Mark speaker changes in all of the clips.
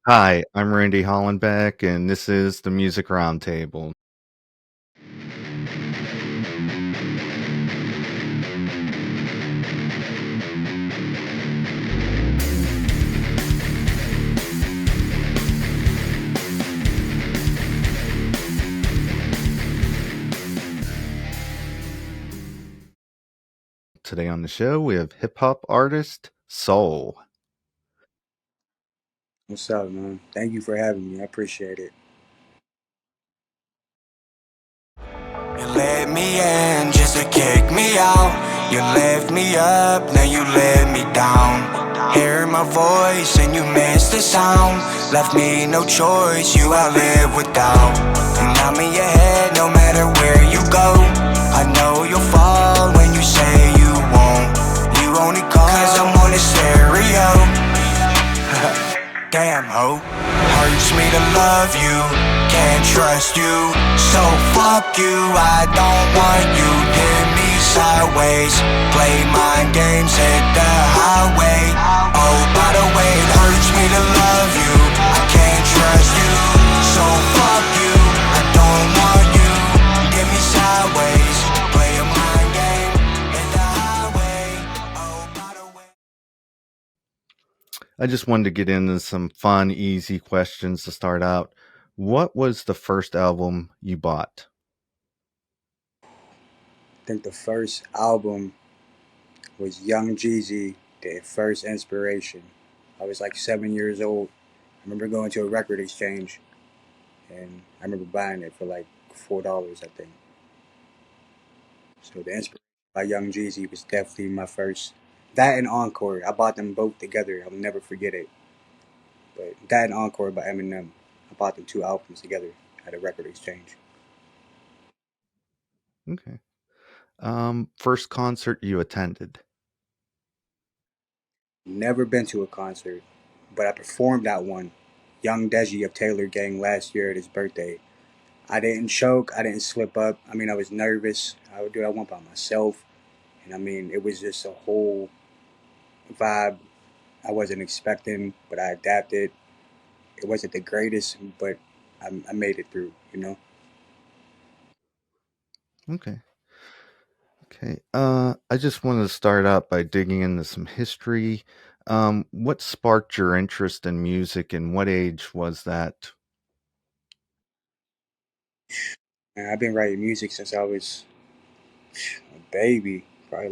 Speaker 1: Hi, I'm Randy Hollenbeck, and this is the Music Roundtable. Today on the show, we have hip hop artist Soul.
Speaker 2: What's up, man? Thank you for having me. I appreciate it.
Speaker 3: You let me in just to kick me out. You lift me up, now you let me down. Hear my voice and you miss the sound. Left me no choice, you I live without. And I'm in your head no matter where you go. I know you'll fall when you say you won't. You only call cause I'm on the stereo. Damn ho, hurts me to love you, can't trust you, so fuck you, I don't want you, hit me sideways, play mind games, hit the highway, oh by the way, it hurts me to love you, I can't trust you, so fuck you, I don't want you, hit me sideways, play a mind game, hit the highway, oh by the way.
Speaker 1: I just wanted to get into some fun, easy questions to start out. What was the first album you bought?
Speaker 2: I think the first album was Young Jeezy, the first inspiration. I was like 7 years old. I remember going to a record exchange and I remember buying it for like $4, I think. So the inspiration by Young Jeezy was definitely my first. That and Encore. I bought them both together. I'll never forget it. But that and Encore by Eminem. I bought them two albums together at a record exchange.
Speaker 1: Okay. First concert you attended?
Speaker 2: Never been to a concert, but I performed at one. Young Deji of Taylor Gang last year at his birthday. I didn't choke. I didn't slip up. I mean, I was nervous. I would do that one by myself, and I mean, it was just a whole vibe I wasn't expecting, but I adapted. It wasn't the greatest, but I made it through. You know,
Speaker 1: Okay. Okay. I just wanted to start out by digging into some history. What sparked your interest in music and what age was that?
Speaker 2: and I've been writing music since I was a baby, probably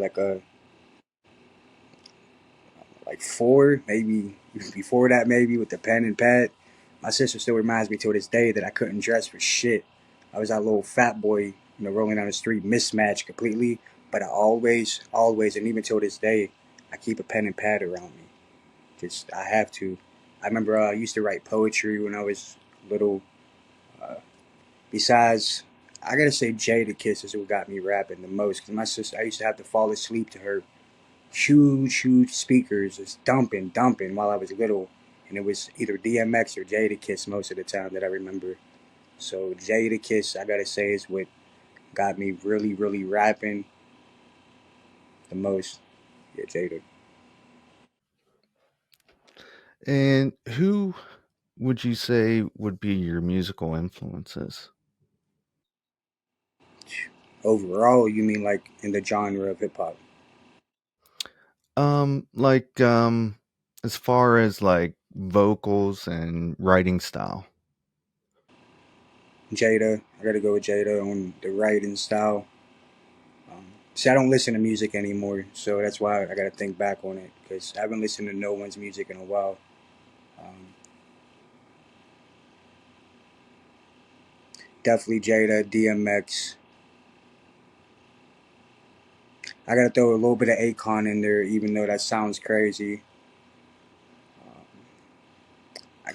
Speaker 2: like four, maybe before that, maybe with the pen and pad. My sister still reminds me to this day that I couldn't dress for shit. I was that little fat boy, rolling down the street, mismatched completely. But I always, and even till this day, I keep a pen and pad around me. Just I have to. I remember I used to write poetry when I was little. Uh, Besides, I gotta say Jada Kiss is what got me rapping the most. Cause my sister, I used to have to fall asleep to her huge speakers just dumping while I was little. And it was either DMX or Jada Kiss most of the time that I remember. So Jada Kiss, I gotta say, is what got me really rapping the most. Yeah, Jada.
Speaker 1: And who would you say would be your musical influences?
Speaker 2: Overall, you mean like in the genre of hip hop?
Speaker 1: Like as far as like vocals and writing style.
Speaker 2: Jada, I gotta go with Jada on the writing style. See, I don't listen to music anymore, so that's why I gotta think back on it because I haven't listened to no one's music in a while. Um, Definitely Jada, DMX. I gotta throw a little bit of Akon in there, even though that sounds crazy. I,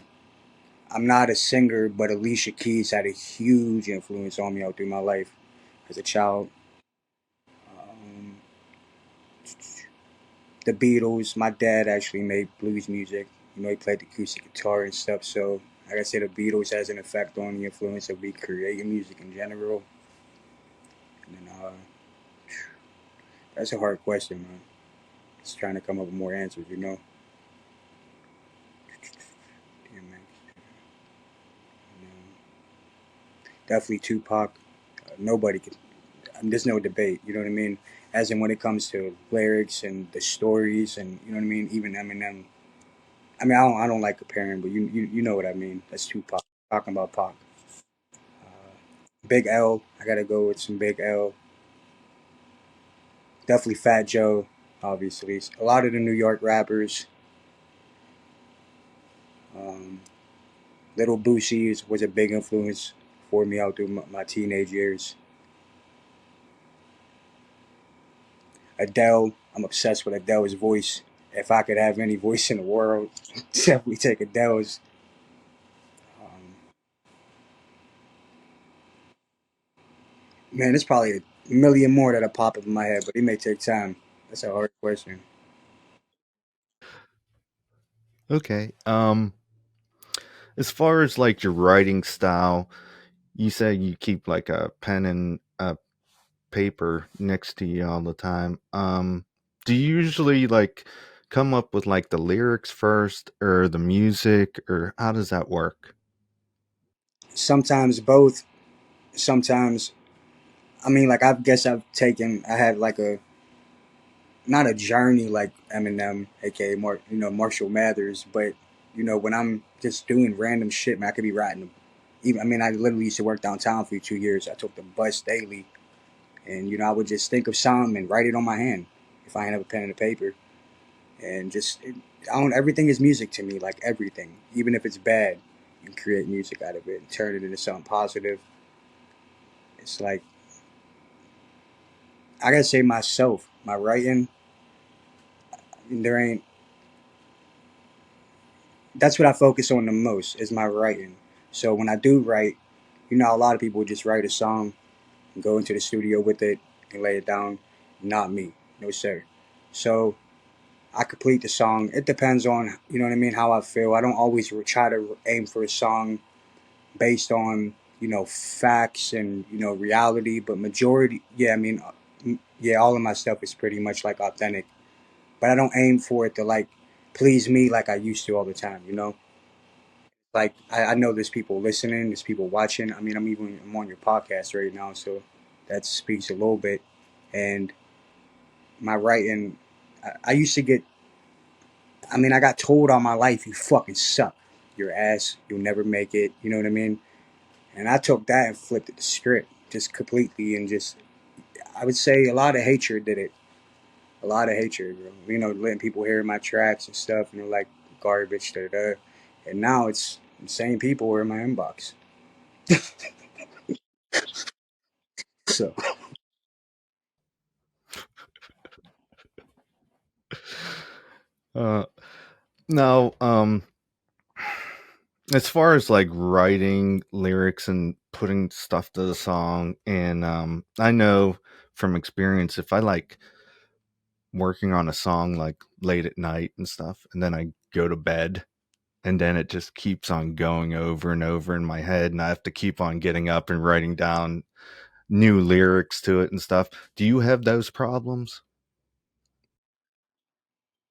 Speaker 2: I'm not a singer, but Alicia Keys had a huge influence on me all through my life as a child. Um, the Beatles. My dad actually made blues music. He played the acoustic guitar and stuff. So, like I said, the Beatles has an effect on the influence of me creating music in general. And then, that's a hard question, man. Just trying to come up with more answers. DMX. Definitely Tupac. Nobody can. There's no debate. You know what I mean? As in when it comes to lyrics and the stories, and you know what I mean. Even Eminem. I mean, I don't like comparing, but you know what I mean. That's Tupac. Talking about Pac. Big L. I gotta go with some Big L. Definitely Fat Joe. Obviously, a lot of the New York rappers. Um, Little Boosie was a big influence for me out through my teenage years. Adele, I'm obsessed with Adele's voice. If I could have any voice in the world, definitely take Adele's. Um, Man, there's probably a million more that are pop up in my head, but it may take time. That's a hard question.
Speaker 1: Okay. As far as like your writing style, you say you keep like a pen and a paper next to you all the time. Do you usually like come up with like the lyrics first or the music, or how does that work?
Speaker 2: Sometimes both. Sometimes, I mean, like I guess I had like a not a journey like Eminem, aka Marshall Mathers, but when I'm just doing random shit, man, I could be writing. Even I mean, I literally used to work downtown for 2 years. I took the bus daily, and I would just think of something and write it on my hand if I ain't have a pen and a paper, and I don't. Everything is music to me, like everything, even if it's bad, you can create music out of it and turn it into something positive. It's like I gotta say myself, my writing, there ain't that's what I focus on the most is my writing. So when I do write, a lot of people just write a song and go into the studio with it and lay it down. Not me, no sir. So I complete the song. It depends on what I mean, how I feel. I don't always try to aim for a song based on facts and reality, but majority, yeah, I mean, yeah, all of my stuff is pretty much like authentic. But I don't aim for it to like please me like I used to all the time. Like I know there's people listening, there's people watching. I mean, I'm on your podcast right now, so that speaks a little bit. And my writing, I used to get. I mean, I got told all my life, "You fucking suck. Your ass. You'll never make it." You know what I mean? And I took that and flipped it the script just completely, and just I would say a lot of hatred did it. A lot of hatred, bro. Letting people hear my tracks and stuff, and they're like garbage, da da. And now it's the same people who are in my inbox. So.
Speaker 1: Uh, now, as far as like writing lyrics and putting stuff to the song, and I know from experience, if I like working on a song like late at night and stuff, and then I go to bed, and then it just keeps on going over and over in my head, and I have to keep on getting up and writing down new lyrics to it and stuff. Do you have those problems?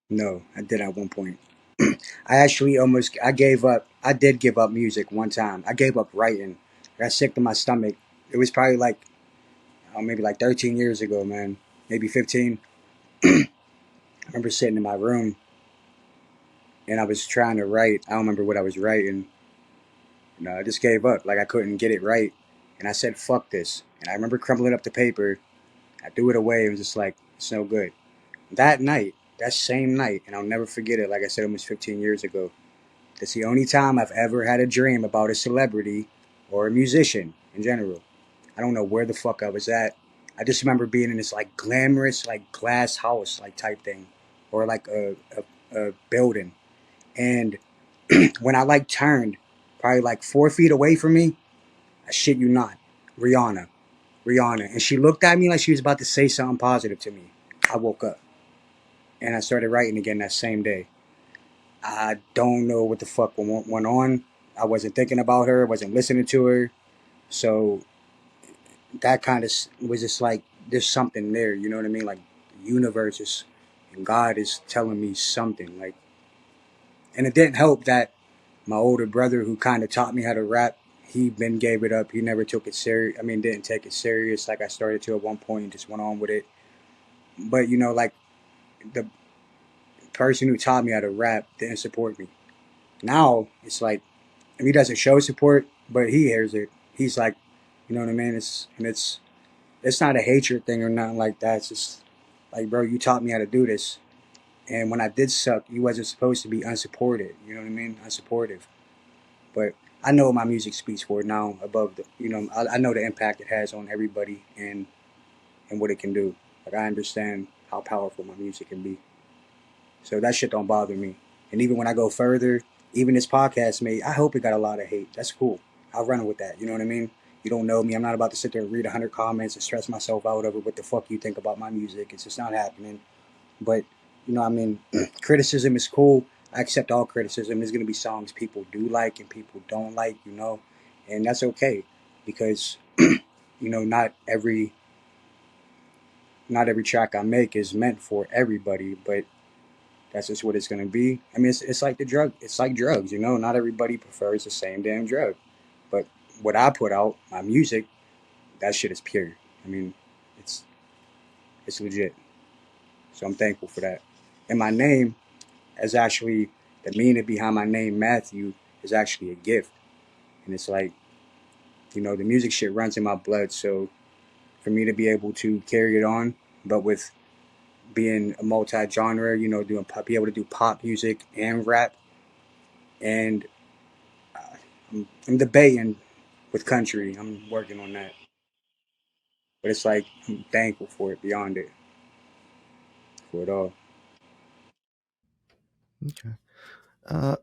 Speaker 2: No, I did at one point. I gave up. I did give up music one time. I gave up writing. I got sick to my stomach. It was probably like maybe like 13 years ago, man. Maybe 15. I remember sitting in my room and I was trying to write. I don't remember what I was writing. I just gave up. Like I couldn't get it right, and I said, "Fuck this." And I remember crumpling up the paper. I threw it away. It was just like it's no good. That night, that same night, and I'll never forget it. Like I said, almost 15 years ago. That's the only time I've ever had a dream about a celebrity or a musician in general. I don't know where the fuck I was at. I just remember being in this like glamorous like glass house like type thing, or like a building. And when I like turned, probably like 4 feet away from me, I shit you not, Rihanna, Rihanna, and she looked at me like she was about to say something positive to me. I woke up and I started writing again that same day. I don't know what the fuck went on. I wasn't thinking about her. I wasn't listening to her. So that kind of was just like there's something there. You know what I mean? Like the universe is and God is telling me something. And it didn't help that my older brother, who kind of taught me how to rap, he been gave it up. He never took it serious. I mean, didn't take it serious like I started to at one point and just went on with it. But like the person who taught me how to rap didn't support me. Now it's like he doesn't show support, but he hears it. He's like, you know what I mean? It's not a hatred thing or nothing like that. It's just like, bro, you taught me how to do this. And when I did suck, you wasn't supposed to be unsupported. You know what I mean? Unsupportive. But I know my music speaks for it now. Above the, I know the impact it has on everybody and what it can do. Like I understand how powerful my music can be. So that shit don't bother me. And even when I go further, even this podcast made, I hope it got a lot of hate. That's cool. I'll run with that. You know what I mean? You don't know me. I'm not about to sit there and read 100 comments and stress myself out over what the fuck you think about my music. It's just not happening. But, I mean, criticism is cool. I accept all criticism. There's going to be songs people do like and people don't like, and that's okay because, not every track I make is meant for everybody, but that's just what it's gonna be. I mean, it's like the drug. It's like drugs, Not everybody prefers the same damn drug, but what I put out, my music, that shit is pure. I mean, it's it's legit. So I'm thankful for that. And my name is actually the meaning behind my name, Matthew, is actually a gift. And it's like, the music shit runs in my blood. So for me to be able to carry it on, but with being a multi-genre, be able to do pop music and rap, and I'm debating with country. I'm working on that, but it's like I'm thankful for it beyond it, for it all.
Speaker 1: Okay.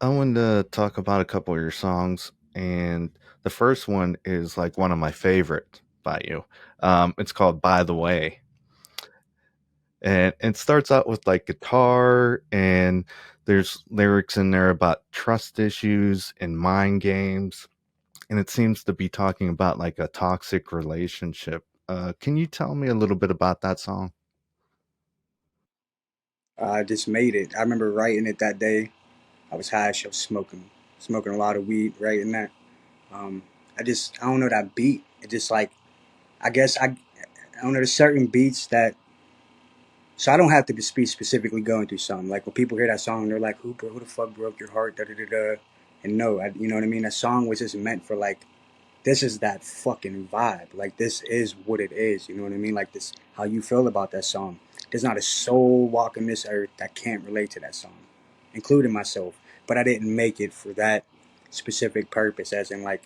Speaker 1: I wanted to talk about a couple of your songs, and the first one is like one of my favorite by you. It's called "By the Way," and it starts out with like guitar, and there's lyrics in there about trust issues and mind games, and it seems to be talking about like a toxic relationship. Can you tell me a little bit about that song?
Speaker 2: I just made it. I remember writing it that day. I was high. I was smoking a lot of weed, writing that. Um, I don't know that beat. It just like, I guess I don't know. There's certain beats that, so I don't have to be specifically going through something. Like when people hear that song, they're like, who the fuck broke your heart? Da da da da. And no, you know what I mean. That song was just meant for like, this is that fucking vibe. Like this is what it is. You know what I mean? Like this, how you feel about that song. There's not a soul walking this earth that can't relate to that song, including myself. But I didn't make it for that specific purpose, as in like,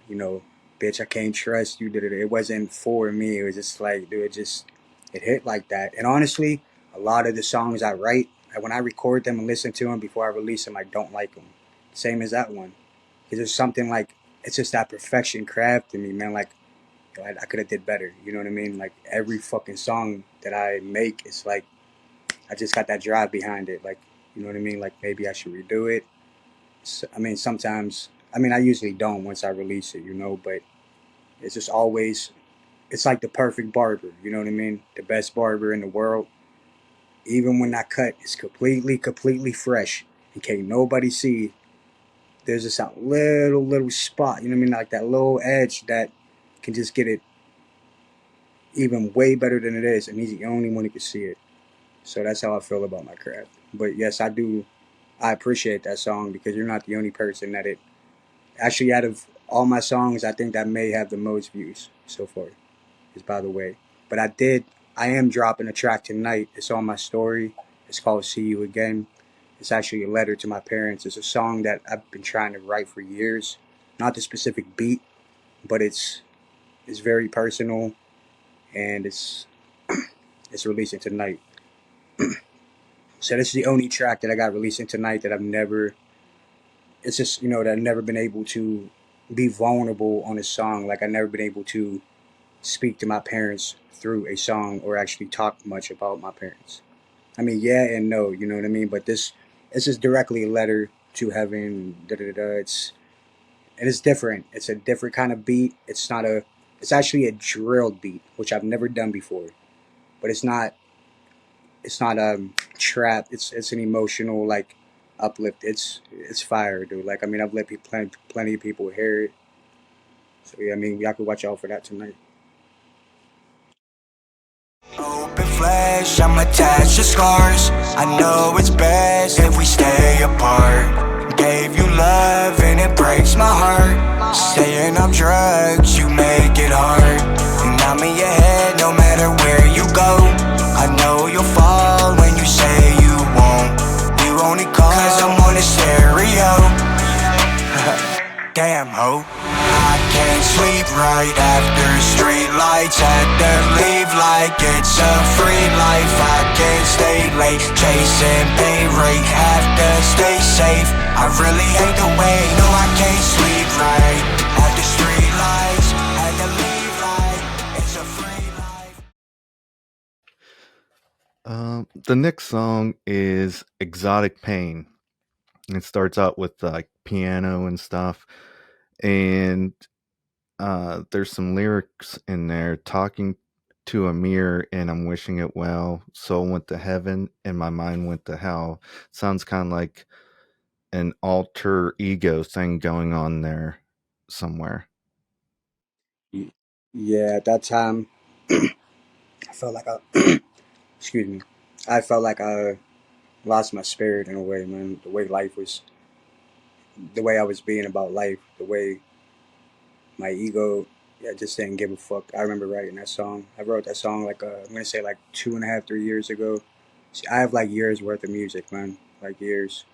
Speaker 2: you know, bitch, I can't trust you. It wasn't for me. It was just like, dude, it hit like that. And honestly, a lot of the songs I write, when I record them and listen to them before I release them, I don't like them. Same as that one, because there's something like, it's just that perfection craft in me, man. Like, I could have did better. You know what I mean? Like every fucking song that I make, it's like I just got that drive behind it. Like, you know what I mean? Like maybe I should redo it. So, I mean, sometimes. I mean, I usually don't once I release it, but it's just always. It's like the perfect barber. You know what I mean? The best barber in the world. Even when that cut is completely fresh and can't nobody see, there's just that little spot. You know what I mean? Like that little edge that can just get it even way better than it is, and he's the only one who can see it. So that's how I feel about my craft. But yes, I do. I appreciate that song because you're not the only person that it. Actually, out of all my songs, I think that may have the most views so far. Is by the way. But I did. I am dropping a track tonight. It's on my story. It's called "See You Again." It's actually a letter to my parents. It's a song that I've been trying to write for years. Not the specific beat, but it's very personal, and it's releasing tonight. So this is the only track that I got releasing tonight that I've never. It's just that I've never been able to be vulnerable on a song. Like I've never been able to speak to my parents through a song or actually talk much about my parents. I mean, yeah and no, you know what I mean. But it's just directly a letter to heaven. Da da da. It's different. It's a different kind of beat. It's not a. It's actually a drilled beat, which I've never done before. But it's not. It's not trap. It's an emotional uplift. It's fire, dude. Like I mean, I've let plenty of people hear it, So yeah, I mean, y'all could watch out for that tonight.
Speaker 3: Open flesh, I'm attached to scars. I know it's best if we stay apart. Gave you love and it breaks my heart. Staying on drugs, you make it hard. And I'm in your head no matter where you go. I know you'll fall when you say you won't. You only call cause I'm on the stereo. Damn ho, I can't sleep right after street lights. Had to leave like it's a free life. I can't stay late, chasing pay rate. Have to stay safe. I really hate the way. No, I can't sleep right after street lights. Had to leave like it's a free life.
Speaker 1: The next song is Exotic Pain. It starts out with like piano and stuff, and there's some lyrics in there talking to a mirror and I'm wishing it well. Soul went to heaven and my mind went to hell. Sounds kind of like an alter ego thing going on there somewhere.
Speaker 2: Yeah, at that time, I felt like I, excuse me, I felt like I lost my spirit in a way, man. The way life was, the way I was being about life, the way my ego, yeah, just didn't give a fuck. I remember writing that song. I wrote that song like I'm gonna say like 2.5, 3 years ago. See, I have like years worth of music, man, like years.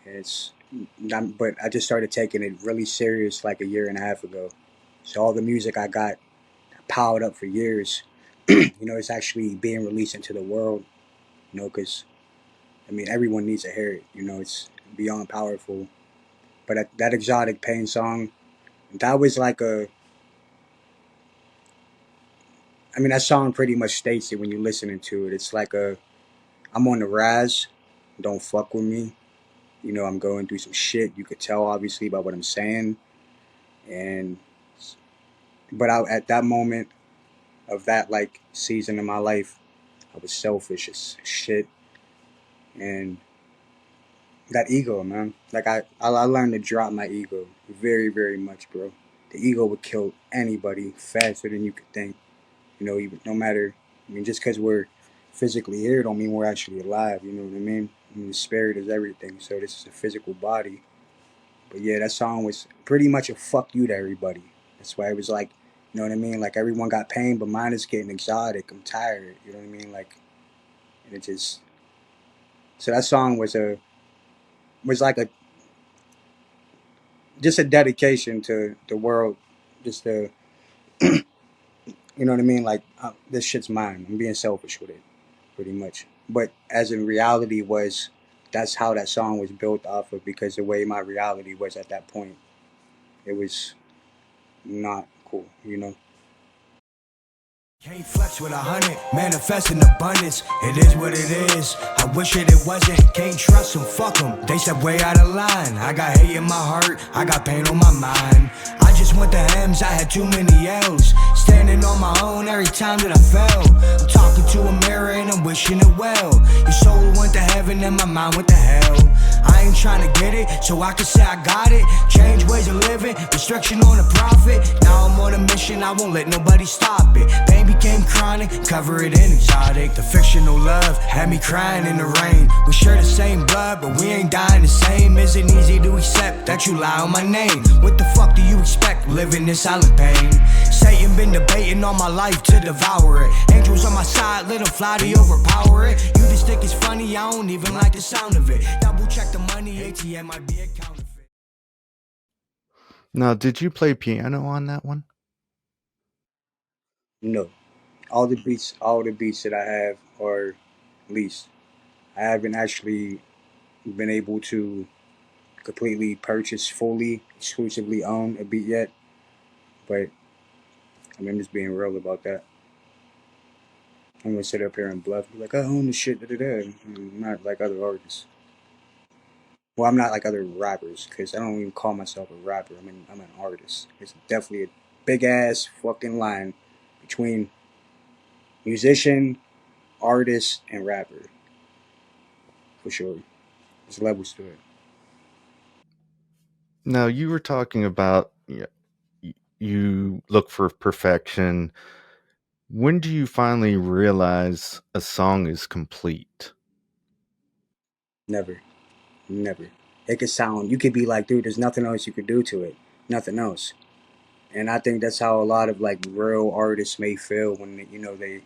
Speaker 2: It's not, but I just started taking it really serious like a year and a half ago. So all the music I got piled up for years, it's actually being released into the world. Because I mean everyone needs to hear it. It's beyond powerful. But that exotic pain song, that was like a. I mean that song pretty much states it when you're listening to it. It's like a. I'm on the rise. Don't fuck with me. I'm going through some shit. You could tell obviously by what I'm saying, and but at that moment of that like season in my life, I was selfish as shit, and that ego, man. Like I learned to drop my ego very, very much, bro. The ego would kill anybody faster than you could think. Even no matter. I mean, just because we're physically here, don't mean we're actually alive. You know what I mean? I mean, the spirit is everything. So this is a physical body. But yeah, that song was pretty much a fuck you to everybody. That's why it was like, you know what I mean? Like everyone got pain, but mine is getting exotic. I'm tired. You know what I mean? Like, and it just. So that song was like a just a dedication to the world, just to you know what I mean. Like this shit's mine. I'm being selfish with it, pretty much. But as in reality was, that's how that song was built off of because the way my reality was at that point, it was not cool.
Speaker 3: Can't flex with 100, manifest in abundance. It is what it is. I wish it wasn't. Can't trust them, fuck them. They step way out of line. I got hate in my heart, I got pain on my mind. I just went to M's, I had too many L's. Standing on my own every time that I fell. I'm talking to a mirror and I'm wishing it well. Your soul went to heaven and my mind went to hell. I ain't trying to get it, so I can say I got it. Change ways of living, restriction on the profit. Now I'm on a mission, I won't let nobody stop it. Pain became chronic, cover it in exotic. The fictional love had me crying in the rain. We share the same blood, but we ain't dying the same. Isn't easy to accept that you lie on my name. What the fuck do you expect, living in silent pain? Satan been debating all my life to devour it. Angels on my side, let them fly to overpower it. You just think it's funny, I don't even like the sound of it. Double check the money, ATM might be a counterfeit.
Speaker 1: Now, did you play piano on that one?
Speaker 2: No, all the beats that I have are leased. I haven't actually been able to completely purchase, fully, exclusively own a beat yet. But I mean, I'm just being real about that. I'm gonna sit up here and bluff, be like, I own the shit, da da da. I'm not like other artists. Well, I'm not like other rappers because I don't even call myself a rapper. I'm an artist. It's definitely a big ass fucking line between musician, artist, and rapper for sure. There's levels to it.
Speaker 1: Now, you were talking about you look for perfection. When do you finally realize a song is complete?
Speaker 2: Never, never. It could sound. You could be like, dude, there's nothing else you could do to it. Nothing else. And I think that's how a lot of like real artists may feel when they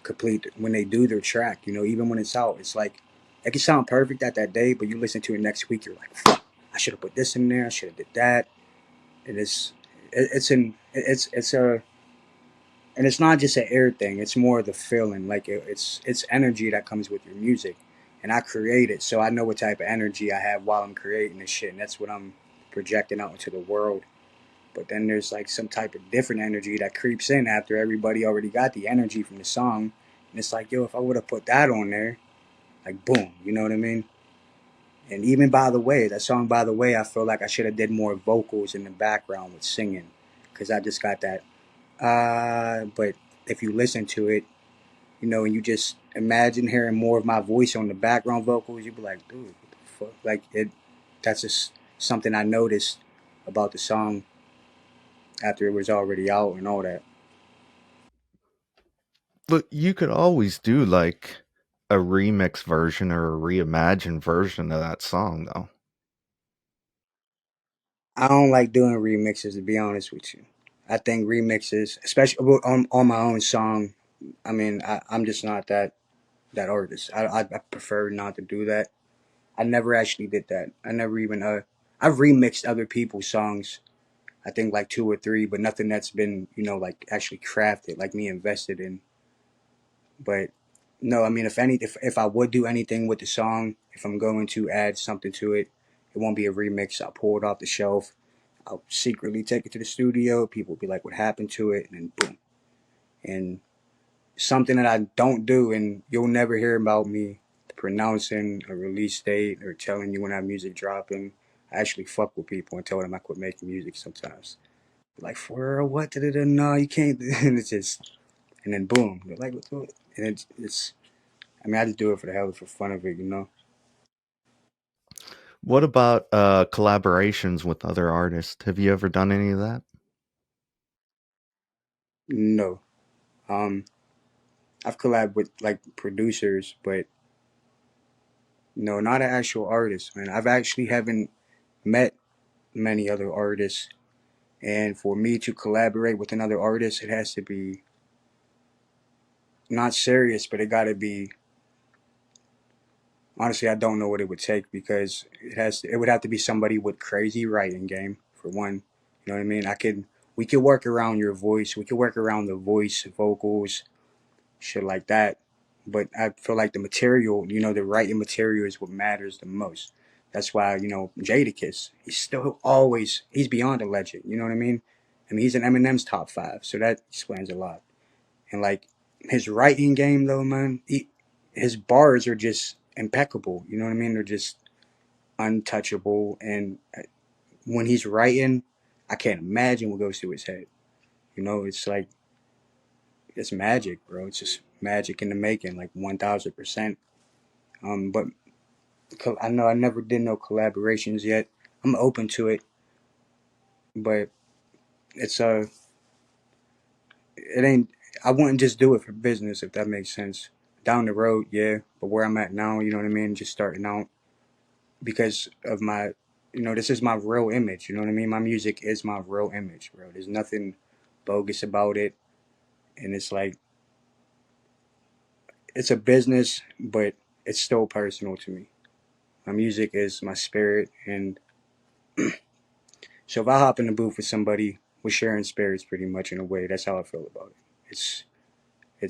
Speaker 2: complete when they do their track. Even when it's out, it's like it can sound perfect at that day, but you listen to it next week, you're like, fuck, I should have put this in there. I should have did that. It is. It's a and it's not just an air thing. It's more of the feeling. Like it's energy that comes with your music, and I create it, so I know what type of energy I have while I'm creating this shit, and that's what I'm projecting out into the world. But then there's like some type of different energy that creeps in after everybody already got the energy from the song, and it's like, yo, if I would have put that on there, like boom, you know what I mean? And even by the way, that song by the way, I feel like I should have did more vocals in the background with singing, because I just got that. But if you listen to it, and you just imagine hearing more of my voice on the background vocals, you'd be like, dude, what the fuck? Like it, that's just something I noticed about the song after it was already out and all that.
Speaker 1: But you could always do like a remix version or a reimagined version of that song, though.
Speaker 2: I don't like doing remixes, to be honest with you. I think remixes, especially on my own song, I mean, I'm just not that artist. I prefer not to do that. I never actually did that. I never even I've remixed other people's songs. I think like two or three, but nothing that's been like actually crafted, like me invested in. But no, I mean, if I would do anything with the song, if I'm going to add something to it, it won't be a remix. I'll pull it off the shelf. I'll secretly take it to the studio. People will be like, "What happened to it?" And then boom. And something that I don't do, and you'll never hear about me pronouncing a release date or telling you when I have music dropping. I actually fuck with people and tell them I quit making music sometimes. Like, for real, what? Da-da-da, no, you can't. And it's just, and then boom. They're like, what? And it's, I mean, I just do it for the hell of for fun of it.
Speaker 1: What about collaborations with other artists? Have you ever done any of that?
Speaker 2: No. Um, I've collabed with like producers, but no, not an actual artist, man. I've actually haven't met many other artists. And for me to collaborate with another artist, it has to be not serious, but it got to be. Honestly, I don't know what it would take because it would have to be somebody with crazy writing game for one. You know what I mean? We could work around your voice. We could work around the voice, vocals, shit like that. But I feel like the material, the writing material is what matters the most. That's why, Jadakiss, he's beyond a legend. You know what I mean? I mean, he's in Eminem's top five, so that explains a lot. And like his writing game, though, man, his bars are just impeccable. You know what I mean? They're just untouchable. And when he's writing, I can't imagine what goes through his head. It's like it's magic, bro. It's just magic in the making, like 1,000%. But I know I never did no collaborations yet. I'm open to it, but it's it ain't. I wouldn't just do it for business if that makes sense. Down the road, yeah, but where I'm at now, you know what I mean. Just starting out because of my, this is my real image. You know what I mean. My music is my real image, bro. There's nothing bogus about it, and it's like it's a business, but it's still personal to me. My music is my spirit, and so if I hop in the booth with somebody, we're sharing spirits pretty much in a way. That's how I feel about it. It's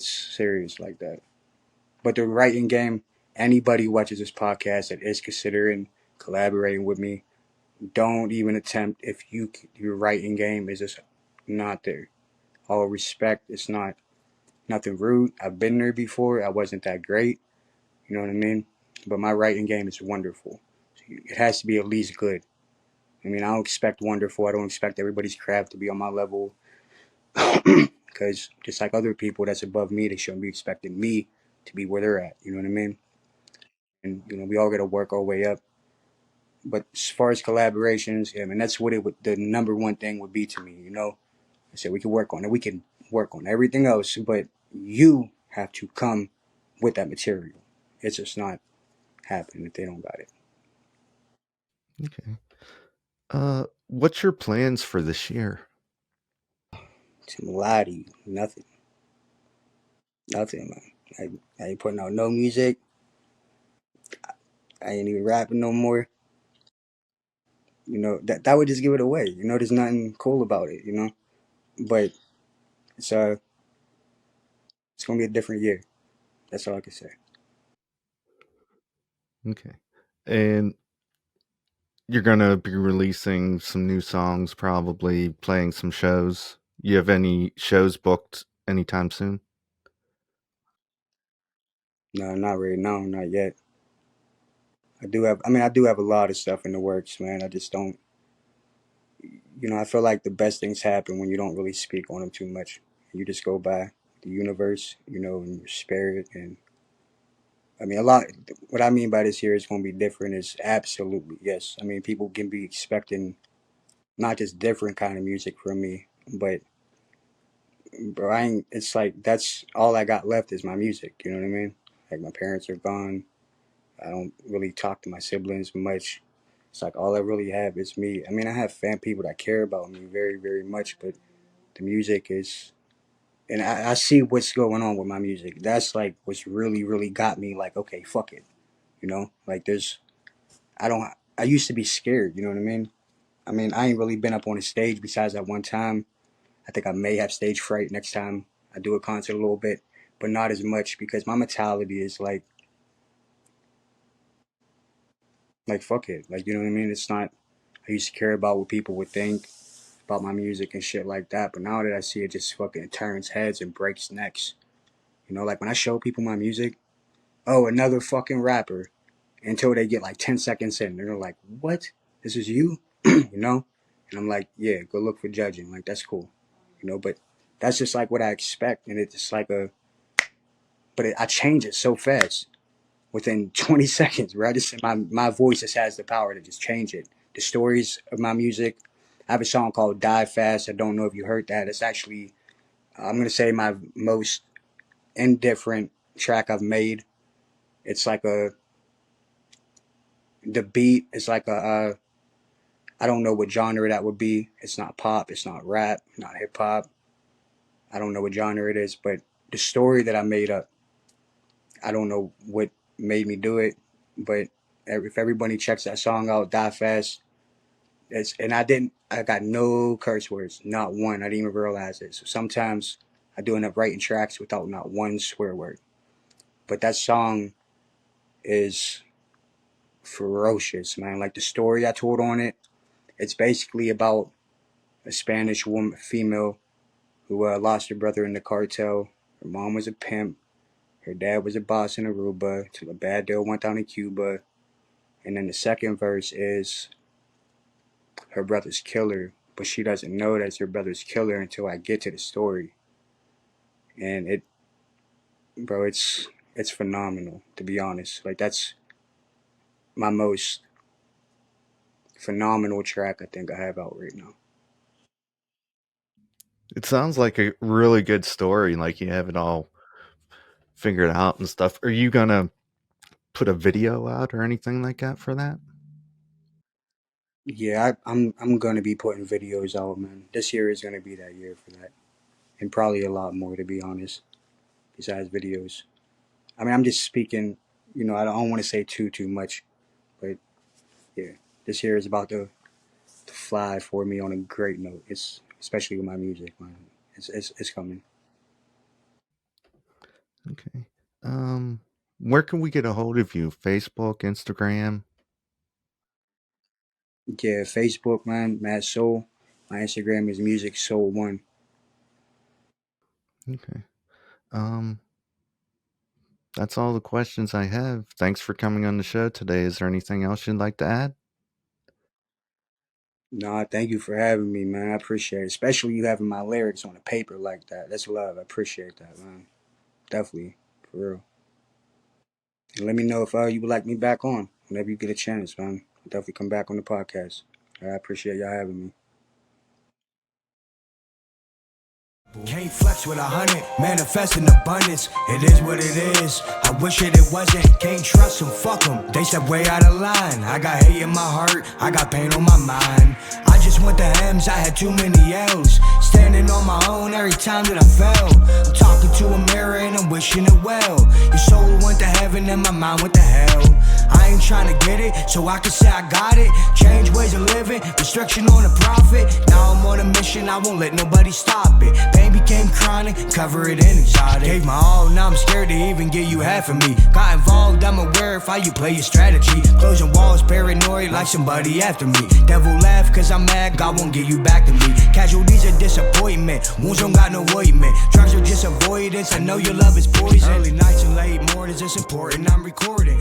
Speaker 2: serious like that. But the writing game, anybody who watches this podcast that is considering collaborating with me, don't even attempt if your writing game is just not there. All respect, it's not nothing rude. I've been there before. I wasn't that great. You know what I mean? But my writing game is wonderful. So it has to be at least good. I mean, I don't expect wonderful. I don't expect everybody's craft to be on my level. Because just like other people that's above me, they shouldn't be expecting me to be where they're at. You know what I mean? And we all got to work our way up. But as far as collaborations, yeah, man, that's what it would. The number one thing would be to me. I said we can work on it. We can work on everything else, but you have to come with that material. It's just not happening if they don't got it.
Speaker 1: Okay. What's your plans for this year?
Speaker 2: To lie to you, nothing, nothing, man. I ain't putting out no music. I ain't even rapping no more. That would just give it away. There's nothing cool about it. But it's uh, it's gonna be a different year. That's all I can say.
Speaker 1: Okay. And you're gonna be releasing some new songs, probably playing some shows. You have any shows booked anytime soon?
Speaker 2: No, not right now, not yet. I do have a lot of stuff in the works, man. I just don't. I feel like the best things happen when you don't really speak on them too much. You just go by the universe, and your spirit. And a lot. What I mean by this here is going to be different. Is absolutely yes. People can be expecting not just different kind of music from me, but bro, I ain't. It's like that's all I got left is my music. You know what I mean? Like my parents are gone. I don't really talk to my siblings much. It's like all I really have is me. I have fan people that care about me very, very much, but the music is, and I see what's going on with my music. That's like what's really, really got me. Like, okay, fuck it. Like I don't. I used to be scared. You know what I mean? I ain't really been up on a stage besides that one time. I think I may have stage fright next time I do a concert a little bit, but not as much because my mentality is like fuck it. Like, you know what I mean? It's not. I used to care about what people would think about my music and shit like that, but now that I see it just fucking turns heads and breaks necks. Like when I show people my music, oh, another fucking rapper, until they get like 10 seconds in. They're like, what? This is you? you know? And I'm like, yeah, go look for judging. Like, that's cool. But that's just like what I expect. And it's just like I change it so fast within 20 seconds, right? My voice just has the power to just change it. The stories of my music. I have a song called Die Fast. I don't know if you heard that. It's actually, I'm going to say, my most indifferent track I've made. It's like the beat is like I don't know what genre that would be. It's not pop, it's not rap, not hip hop. I don't know what genre it is, but the story that I made up, I don't know what made me do it, but if everybody checks that song out, Die Fast, I got no curse words, not one. I didn't even realize it. So sometimes I do end up writing tracks without not one swear word. But that song is ferocious, man. Like the story I told on it, it's basically about a Spanish woman, female, who lost her brother in the cartel. Her mom was a pimp. Her dad was a boss in Aruba till a bad deal went down in Cuba. And then the second verse is her brother's killer, but she doesn't know that's her brother's killer until I get to the story. And bro, it's phenomenal, to be honest. Like that's my most phenomenal track I think I have out right now.
Speaker 1: It sounds like a really good story, like you have it all figured out and stuff. Are you gonna put a video out or anything like that for that?
Speaker 2: Yeah, I'm gonna be putting videos out, man. This year is gonna be that year for that, and probably a lot more, to be honest. Besides videos, I'm just speaking. I don't want to say too much, but yeah, this year is about to fly for me on a great note. It's especially with my music, man. It's coming.
Speaker 1: Okay. Where can we get a hold of you? Facebook, Instagram?
Speaker 2: Yeah, Facebook, man, Mad Soul. My Instagram is Music Soul One.
Speaker 1: Okay. Um, that's all the questions I have. Thanks for coming on the show today. Is there anything else you'd like to add?
Speaker 2: Nah, thank you for having me, man. I appreciate it. Especially you having my lyrics on a paper like that. That's love. I appreciate that, man. Definitely, for real. And let me know if you would like me back on whenever you get a chance, man. definitely come back on the podcast. I appreciate y'all having me.
Speaker 3: Can't flex with 100, manifest in abundance. It is what it is, I wish it wasn't. Can't trust them, fuck them, they step way out of line. I got hate in my heart, I got pain on my mind. I just went to M's, I had too many L's. Standing on my own every time that I fell. I'm talking to a mirror and I'm wishing it well. Your soul went to heaven and my mind went to hell. I ain't trying to get it, so I can say I got it. Change ways of living, restriction on the profit. Now I'm on a mission, I won't let nobody stop it. Pain became chronic, cover it in exotic. Gave my all, now I'm scared to even give you half of me. Got involved, I'm aware of how you play your strategy. Closing walls, paranoid like somebody after me. Devil laugh cause I'm mad, God won't give you back to me. Casualties are disappointment, wounds don't got no ointment. Drugs are just avoidance, I know your love is poison. Early nights and late mornings, it's important, I'm recording.